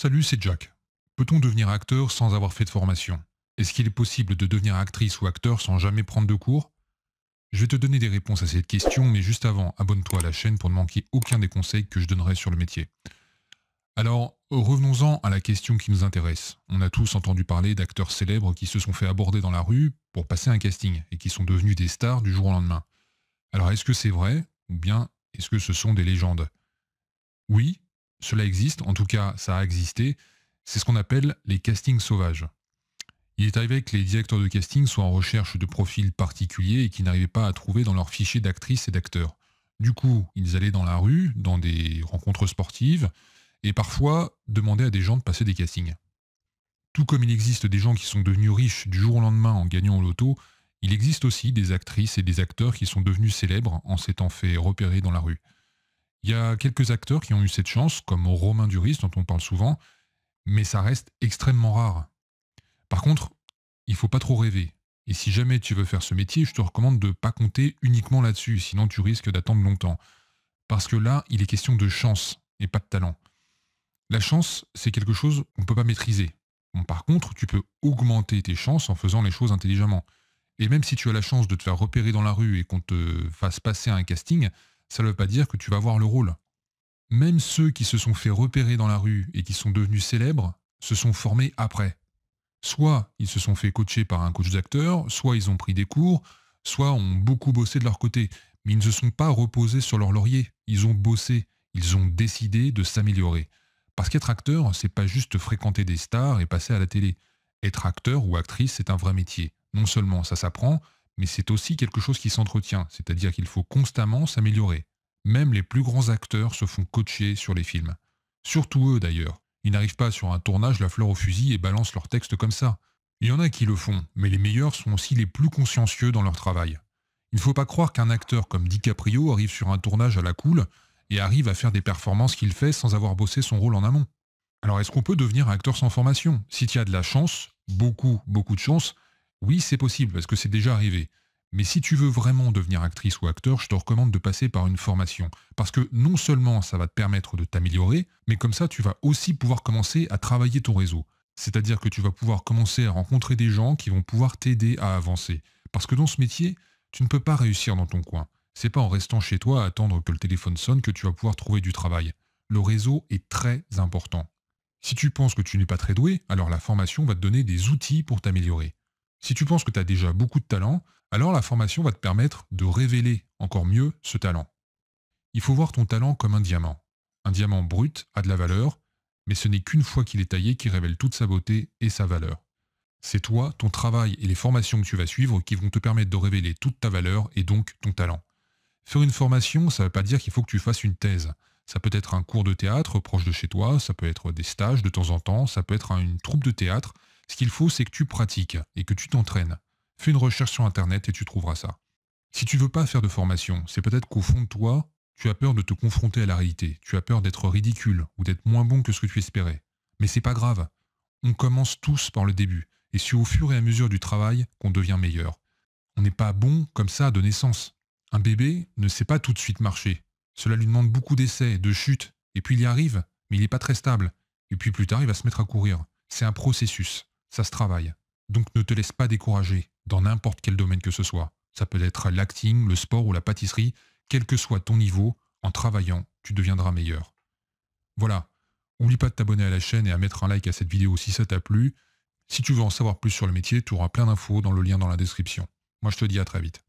Salut, c'est Jack. Peut-on devenir acteur sans avoir fait de formation? Est-ce qu'il est possible de devenir actrice ou acteur sans jamais prendre de cours? Je vais te donner des réponses à cette question, mais juste avant, abonne-toi à la chaîne pour ne manquer aucun des conseils que je donnerai sur le métier. Alors, revenons-en à la question qui nous intéresse. On a tous entendu parler d'acteurs célèbres qui se sont fait aborder dans la rue pour passer un casting et qui sont devenus des stars du jour au lendemain. Alors, est-ce que c'est vrai ou bien est-ce que ce sont des légendes? Oui, cela existe, en tout cas ça a existé, c'est ce qu'on appelle les castings sauvages. Il est arrivé que les directeurs de casting soient en recherche de profils particuliers et qu'ils n'arrivaient pas à trouver dans leur fichier d'actrices et d'acteurs. Du coup, ils allaient dans la rue, dans des rencontres sportives, et parfois demandaient à des gens de passer des castings. Tout comme il existe des gens qui sont devenus riches du jour au lendemain en gagnant au loto, il existe aussi des actrices et des acteurs qui sont devenus célèbres en s'étant fait repérer dans la rue. Il y a quelques acteurs qui ont eu cette chance, comme Romain Duris dont on parle souvent, mais ça reste extrêmement rare. Par contre, il faut pas trop rêver. Et si jamais tu veux faire ce métier, je te recommande de ne pas compter uniquement là-dessus, sinon tu risques d'attendre longtemps. Parce que là, il est question de chance et pas de talent. La chance, c'est quelque chose qu'on ne peut pas maîtriser. Bon, par contre, tu peux augmenter tes chances en faisant les choses intelligemment. Et même si tu as la chance de te faire repérer dans la rue et qu'on te fasse passer à un casting, ça ne veut pas dire que tu vas avoir le rôle. Même ceux qui se sont fait repérer dans la rue et qui sont devenus célèbres se sont formés après. Soit ils se sont fait coacher par un coach d'acteur, soit ils ont pris des cours, soit ont beaucoup bossé de leur côté. Mais ils ne se sont pas reposés sur leur laurier. Ils ont bossé. Ils ont décidé de s'améliorer. Parce qu'être acteur, c'est pas juste fréquenter des stars et passer à la télé. Être acteur ou actrice, c'est un vrai métier. Non seulement ça s'apprend, mais c'est aussi quelque chose qui s'entretient. C'est-à-dire qu'il faut constamment s'améliorer. Même les plus grands acteurs se font coacher sur les films. Surtout eux d'ailleurs. Ils n'arrivent pas sur un tournage la fleur au fusil et balancent leur texte comme ça. Il y en a qui le font, mais les meilleurs sont aussi les plus consciencieux dans leur travail. Il ne faut pas croire qu'un acteur comme DiCaprio arrive sur un tournage à la cool et arrive à faire des performances qu'il fait sans avoir bossé son rôle en amont. Alors est-ce qu'on peut devenir acteur sans formation? Si tu as de la chance, beaucoup de chance, oui c'est possible parce que c'est déjà arrivé. Mais si tu veux vraiment devenir actrice ou acteur, je te recommande de passer par une formation. Parce que non seulement ça va te permettre de t'améliorer, mais comme ça tu vas aussi pouvoir commencer à travailler ton réseau. C'est-à-dire que tu vas pouvoir commencer à rencontrer des gens qui vont pouvoir t'aider à avancer. Parce que dans ce métier, tu ne peux pas réussir dans ton coin. C'est pas en restant chez toi à attendre que le téléphone sonne que tu vas pouvoir trouver du travail. Le réseau est très important. Si tu penses que tu n'es pas très doué, alors la formation va te donner des outils pour t'améliorer. Si tu penses que tu as déjà beaucoup de talent, alors la formation va te permettre de révéler encore mieux ce talent. Il faut voir ton talent comme un diamant. Un diamant brut a de la valeur, mais ce n'est qu'une fois qu'il est taillé qu'il révèle toute sa beauté et sa valeur. C'est toi, ton travail et les formations que tu vas suivre qui vont te permettre de révéler toute ta valeur et donc ton talent. Faire une formation, ça ne veut pas dire qu'il faut que tu fasses une thèse. Ça peut être un cours de théâtre proche de chez toi, ça peut être des stages de temps en temps, ça peut être une troupe de théâtre. Ce qu'il faut, c'est que tu pratiques et que tu t'entraînes. Fais une recherche sur Internet et tu trouveras ça. Si tu veux pas faire de formation, c'est peut-être qu'au fond de toi, tu as peur de te confronter à la réalité. Tu as peur d'être ridicule ou d'être moins bon que ce que tu espérais. Mais c'est pas grave. On commence tous par le début. Et c'est au fur et à mesure du travail qu'on devient meilleur. On n'est pas bon comme ça de naissance. Un bébé ne sait pas tout de suite marcher. Cela lui demande beaucoup d'essais, de chutes, et puis il y arrive, mais il n'est pas très stable. Et puis plus tard, il va se mettre à courir. C'est un processus, ça se travaille. Donc ne te laisse pas décourager, dans n'importe quel domaine que ce soit. Ça peut être l'acting, le sport ou la pâtisserie, quel que soit ton niveau, en travaillant, tu deviendras meilleur. Voilà, oublie pas de t'abonner à la chaîne et à mettre un like à cette vidéo si ça t'a plu. Si tu veux en savoir plus sur le métier, tu auras plein d'infos dans le lien dans la description. Moi je te dis à très vite.